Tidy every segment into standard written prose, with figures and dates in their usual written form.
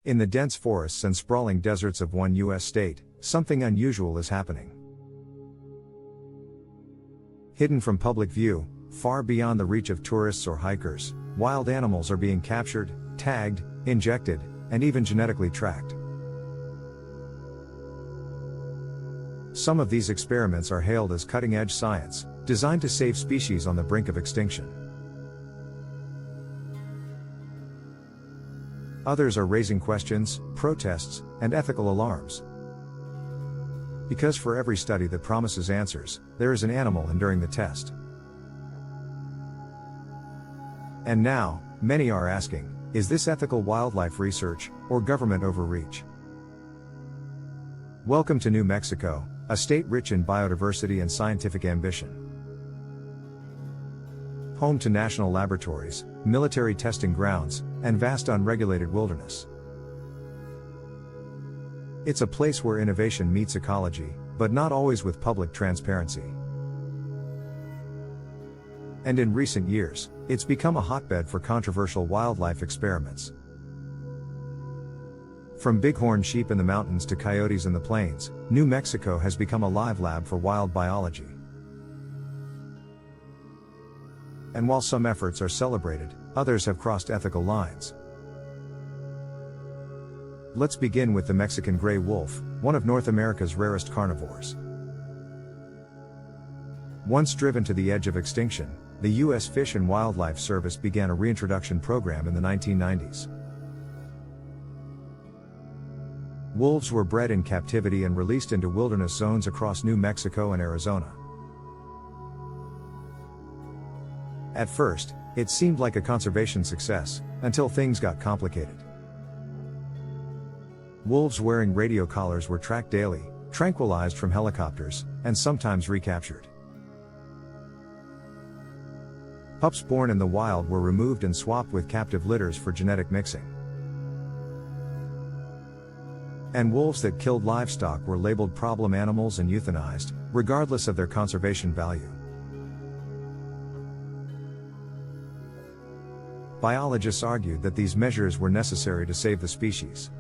In the dense forests and sprawling deserts of one U.S. state, something unusual is happening. Hidden from public view, far beyond the reach of tourists or hikers, wild animals are being captured, tagged, injected, and even genetically tracked. Some of these experiments are hailed as cutting-edge science, designed to save species on the brink of extinction. Others are raising questions, protests, and ethical alarms. Because for every study that promises answers, there is an animal enduring the test. And now, many are asking, is this ethical wildlife research, or government overreach? Welcome to New Mexico, a state rich in biodiversity and scientific ambition. Home to national laboratories, military testing grounds, and vast unregulated wilderness. It's a place where innovation meets ecology, but not always with public transparency. And in recent years, it's become a hotbed for controversial wildlife experiments. From bighorn sheep in the mountains to coyotes in the plains, New Mexico has become a live lab for wild biology. And while some efforts are celebrated, others have crossed ethical lines. Let's begin with the Mexican gray wolf, one of North America's rarest carnivores. Once driven to the edge of extinction, the U.S. Fish and Wildlife Service began a reintroduction program in the 1990s. Wolves were bred in captivity and released into wilderness zones across New Mexico and Arizona. At first, it seemed like a conservation success, until things got complicated. Wolves wearing radio collars were tracked daily, tranquilized from helicopters, and sometimes recaptured. Pups born in the wild were removed and swapped with captive litters for genetic mixing. And wolves that killed livestock were labeled problem animals and euthanized, regardless of their conservation value. Biologists argued that these measures were necessary to save the species.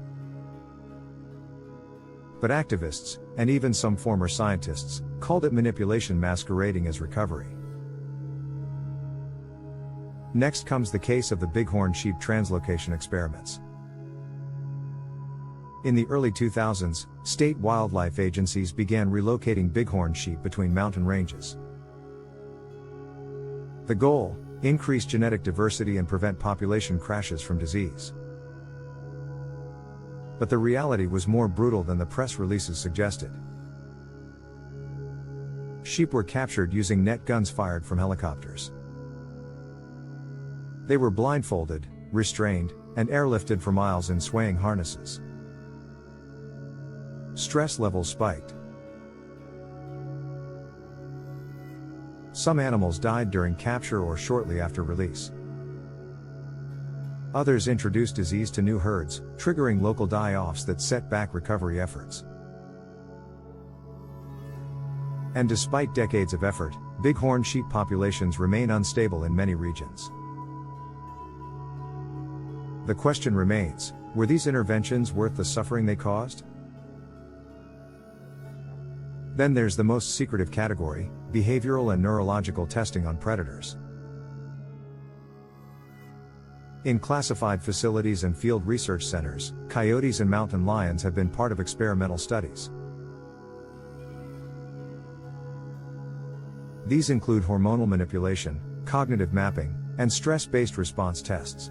But activists, and even some former scientists, called it manipulation masquerading as recovery. Next comes the case of the bighorn sheep translocation experiments. In the early 2000s, state wildlife agencies began relocating bighorn sheep between mountain ranges. The goal: increase genetic diversity and prevent population crashes from disease. But the reality was more brutal than the press releases suggested. Sheep were captured using net guns fired from helicopters. They were blindfolded, restrained, and airlifted for miles in swaying harnesses. Stress levels spiked. Some animals died during capture or shortly after release. Others introduced disease to new herds, triggering local die-offs that set back recovery efforts. And despite decades of effort, bighorn sheep populations remain unstable in many regions. The question remains, were these interventions worth the suffering they caused? Then there's the most secretive category: behavioral and neurological testing on predators. In classified facilities and field research centers, coyotes and mountain lions have been part of experimental studies. These include hormonal manipulation, cognitive mapping, and stress-based response tests.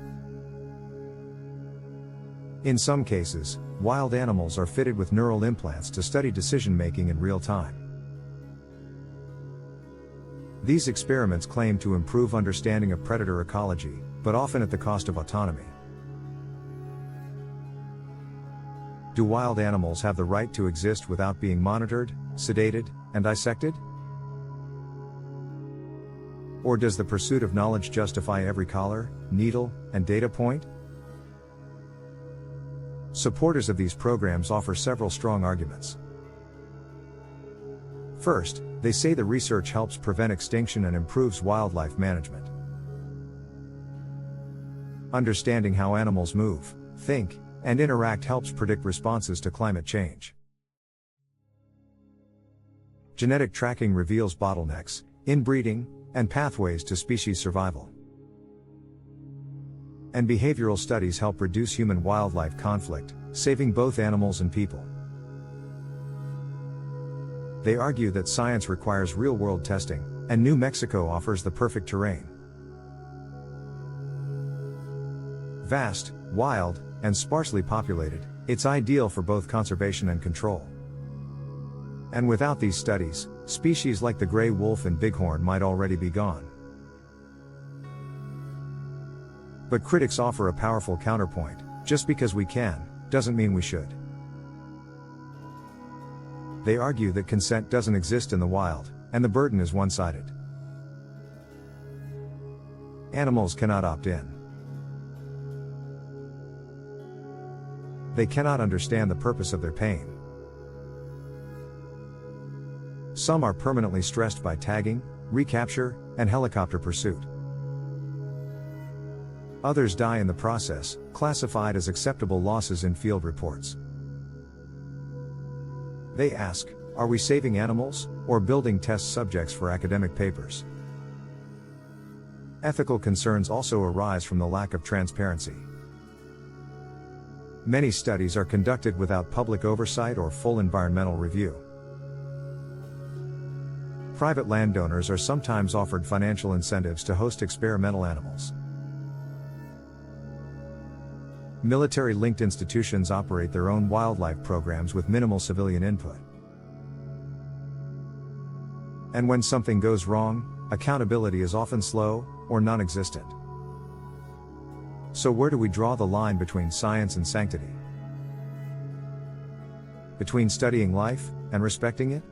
In some cases, wild animals are fitted with neural implants to study decision-making in real time. These experiments claim to improve understanding of predator ecology, but often at the cost of autonomy. Do wild animals have the right to exist without being monitored, sedated, and dissected? Or does the pursuit of knowledge justify every collar, needle, and data point? Supporters of these programs offer several strong arguments. First, they say the research helps prevent extinction and improves wildlife management. Understanding how animals move, think, and interact helps predict responses to climate change. Genetic tracking reveals bottlenecks, inbreeding, and pathways to species survival. And behavioral studies help reduce human-wildlife conflict, saving both animals and people. They argue that science requires real-world testing, and New Mexico offers the perfect terrain. Vast, wild, and sparsely populated, it's ideal for both conservation and control. And without these studies, species like the gray wolf and bighorn might already be gone. But critics offer a powerful counterpoint: just because we can, doesn't mean we should. They argue that consent doesn't exist in the wild, and the burden is one-sided. Animals cannot opt in. They cannot understand the purpose of their pain. Some are permanently stressed by tagging, recapture, and helicopter pursuit. Others die in the process, classified as acceptable losses in field reports. They ask, are we saving animals, or building test subjects for academic papers? Ethical concerns also arise from the lack of transparency. Many studies are conducted without public oversight or full environmental review. Private landowners are sometimes offered financial incentives to host experimental animals. Military-linked institutions operate their own wildlife programs with minimal civilian input. And when something goes wrong, accountability is often slow, or non-existent. So where do we draw the line between science and sanctity? Between studying life, and respecting it?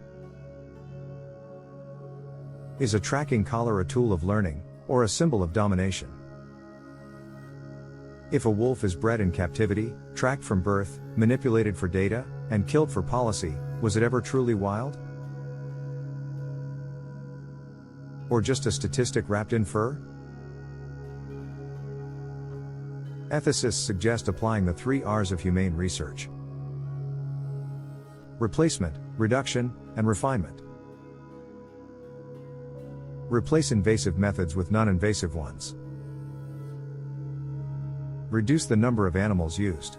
Is a tracking collar a tool of learning, or a symbol of domination? If a wolf is bred in captivity, tracked from birth, manipulated for data, and killed for policy, was it ever truly wild? Or just a statistic wrapped in fur? Ethicists suggest applying the 3 R's of humane research: replacement, reduction, and refinement. Replace invasive methods with non-invasive ones. Reduce the number of animals used.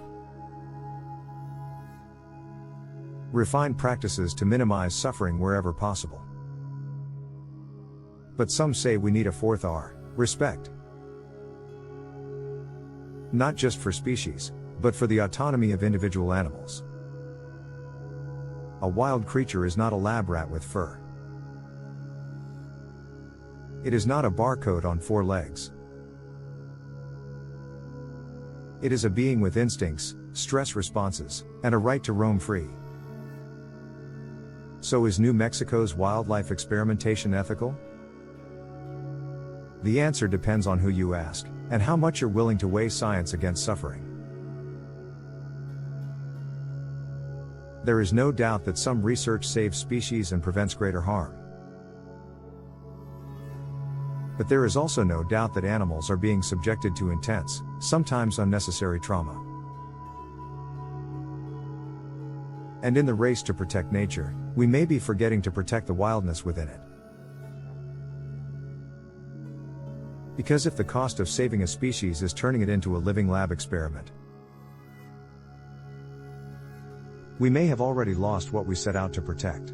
Refine practices to minimize suffering wherever possible. But some say we need a 4th R, respect. Not just for species, but for the autonomy of individual animals. A wild creature is not a lab rat with fur. It is not a barcode on 4 legs. It is a being with instincts, stress responses, and a right to roam free. So is New Mexico's wildlife experimentation ethical? The answer depends on who you ask, and how much you're willing to weigh science against suffering. There is no doubt that some research saves species and prevents greater harm. But there is also no doubt that animals are being subjected to intense, sometimes unnecessary trauma. And in the race to protect nature, we may be forgetting to protect the wildness within it. Because if the cost of saving a species is turning it into a living lab experiment, we may have already lost what we set out to protect.